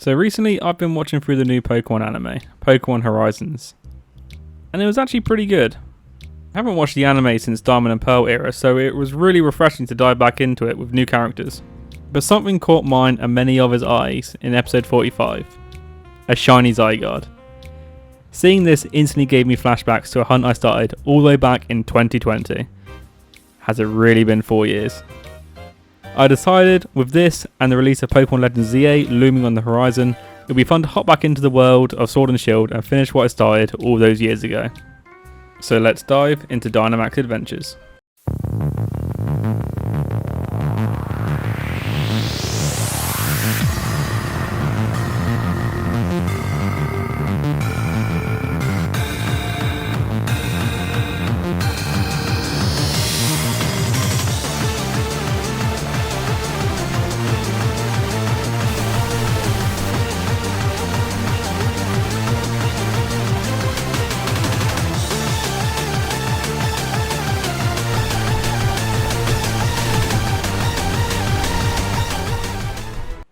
So recently I've been watching through the new Pokemon anime, Pokemon Horizons, and it was actually pretty good. I haven't watched the anime since Diamond and Pearl era, so it was really refreshing to dive back into it with new characters. But something caught mine and many others' eyes in episode 45, a shiny Zygarde. Seeing this instantly gave me flashbacks to a hunt I started all the way back in 2020. Has it really been 4 years? I decided with this and the release of Pokemon Legends ZA looming on the horizon, it would be fun to hop back into the world of Sword and Shield and finish what I started all those years ago. So let's dive into Dynamax Adventures.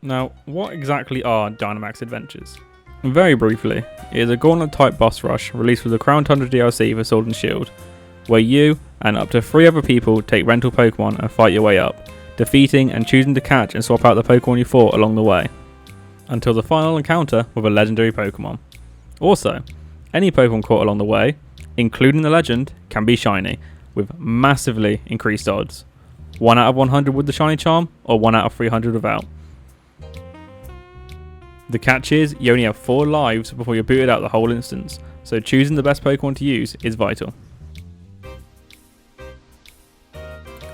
Now, what exactly are Dynamax Adventures? Very briefly, it is a gauntlet type boss rush released with the Crown Tundra DLC for Sword and Shield, where you and up to 3 other people take rental Pokemon and fight your way up, defeating and choosing to catch and swap out the Pokemon you fought along the way, until the final encounter with a legendary Pokemon. Also, any Pokemon caught along the way, including the legend, can be shiny, with massively increased odds. 1 out of 100 with the shiny charm, or 1 out of 300 without. The catch is, you only have 4 lives before you're booted out the whole instance, so choosing the best Pokemon to use is vital.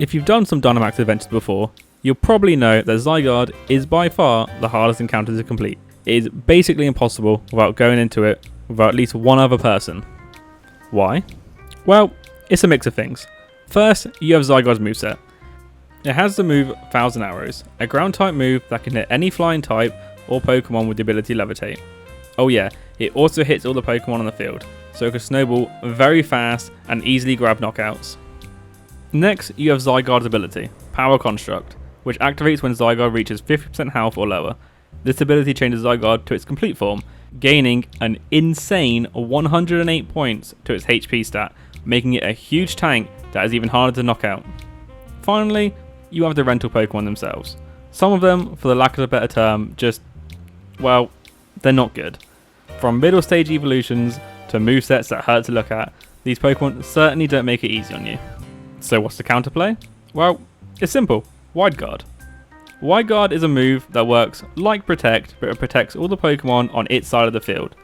If you've done some Dynamax Adventures before, you'll probably know that Zygarde is by far the hardest encounter to complete. It is basically impossible without going into it without at least one other person. Why? Well, it's a mix of things. First, you have Zygarde's moveset. It has the move Thousand Arrows, a ground type move that can hit any flying type or Pokemon with the ability to levitate. Oh yeah, it also hits all the Pokemon on the field, so it can snowball very fast and easily grab knockouts. Next, you have Zygarde's ability, Power Construct, which activates when Zygarde reaches 50% health or lower. This ability changes Zygarde to its complete form, gaining an insane 108 points to its HP stat, making it a huge tank that is even harder to knock out. Finally, you have the rental Pokemon themselves. Some of them, for the lack of a better term, well, they're not good. From middle stage evolutions to movesets that hurt to look at, these Pokemon certainly don't make it easy on you. So what's the counterplay? Well, it's simple, Wide Guard. Wide Guard is a move that works like Protect, but it protects all the Pokemon on its side of the field.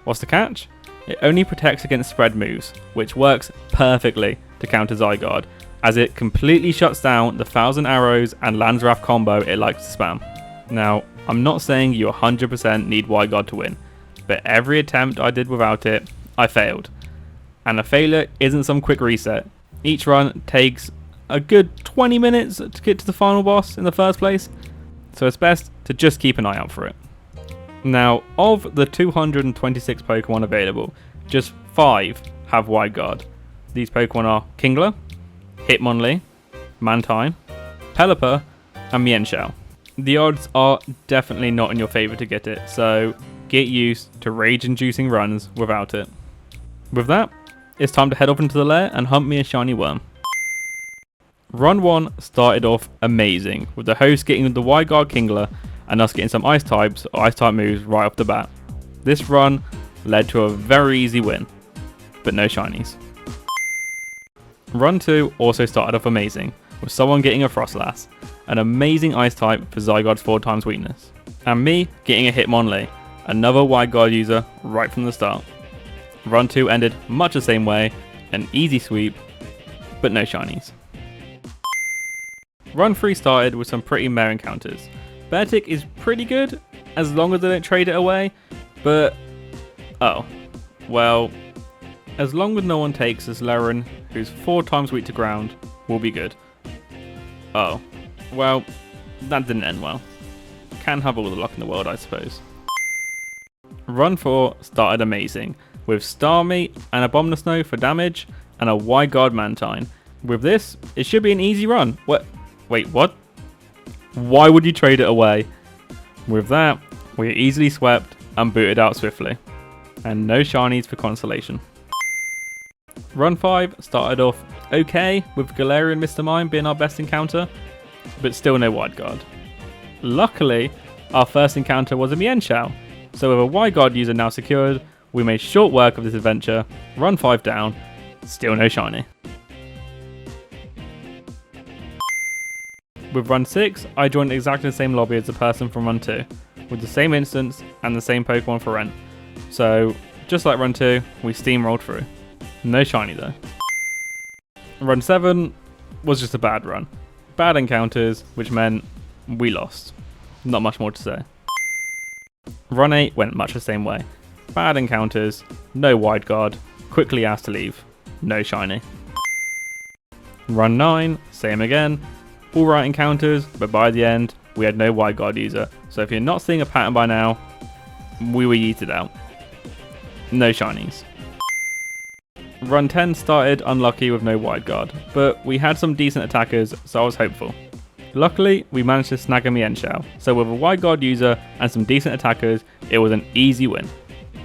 What's the catch? It only protects against spread moves, which works perfectly to counter Zygarde, as it completely shuts down the Thousand Arrows and Land's Wrath combo it likes to spam. Now, I'm not saying you 100% need Wide Guard to win, but every attempt I did without it, I failed. And a failure isn't some quick reset. Each run takes a good 20 minutes to get to the final boss in the first place, so it's best to just keep an eye out for it. Now, of the 226 Pokemon available, just 5 have Wide Guard. These Pokemon are Kingler, Hitmonlee, Mantine, Pelipper, and Mienshao. The odds are definitely not in your favour to get it, so get used to rage-inducing runs without it. With that, it's time to head off into the lair and hunt me a shiny worm. Run 1 started off amazing, with the host getting the Wide Guard Kingler and us getting some ice types or ice type moves right off the bat. This run led to a very easy win, but no shinies. Run 2 also started off amazing, with someone getting a Frostlass, an amazing ice type for Zygarde's 4 times weakness, and me getting a Hitmonlee, another Wide Guard user right from the start. Run 2 ended much the same way, an easy sweep, but no shinies. Run 3 started with some pretty meh encounters. Beartic is pretty good, as long as they don't trade it away, but as long as no one takes this Laren, who's 4 times weak to ground, will be good. Well, that didn't end well. Can have all the luck in the world, I suppose. Run 4 started amazing, with Starmie and Abomasnow for damage, and a Wide Guard Mantine. With this, it should be an easy run. Wait, what? Why would you trade it away? With that, We are easily swept and booted out swiftly. And no shinies for consolation. Run 5 started off okay, with Galarian Mr. Mime being our best encounter, but still no wide guard. Luckily, our first encounter was a Mienshao, so with a wide guard user now secured, we made short work of this adventure, run 5 down, still no shiny. With run 6, I joined exactly the same lobby as the person from run 2, with the same instance and the same Pokemon for rent. So, just like run 2, we steamrolled through. No shiny though. Run 7 was just a bad run. Bad encounters, which meant we lost. Not much more to say. Run 8 went much the same way. Bad encounters, no wide guard, quickly asked to leave, no shiny. Run 9, same again. Alright encounters, but by the end, we had no wide guard user. So if you're not seeing a pattern by now, we were yeeted out. No shinies. Run 10 started unlucky with no wide guard, but we had some decent attackers, so I was hopeful. Luckily, we managed to snag a Mienshao, so with a wide guard user and some decent attackers, it was an easy win.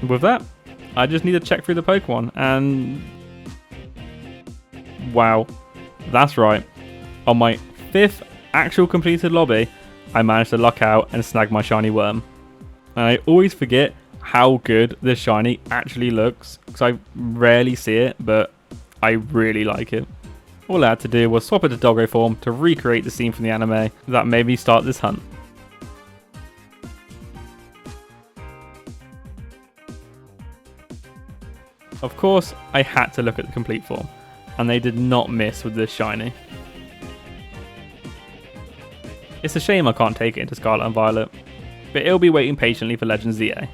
With that, I just need to check through the Pokemon, and wow, that's right. On my 5th actual completed lobby, I managed to luck out and snag my shiny worm. And I always forget how good this shiny actually looks, because I rarely see it, but I really like it. All I had to do was swap it to doggo form to recreate the scene from the anime that made me start this hunt. Of course, I had to look at the complete form, and they did not miss with this shiny. It's a shame I can't take it into Scarlet and Violet, but it'll be waiting patiently for Legends ZA.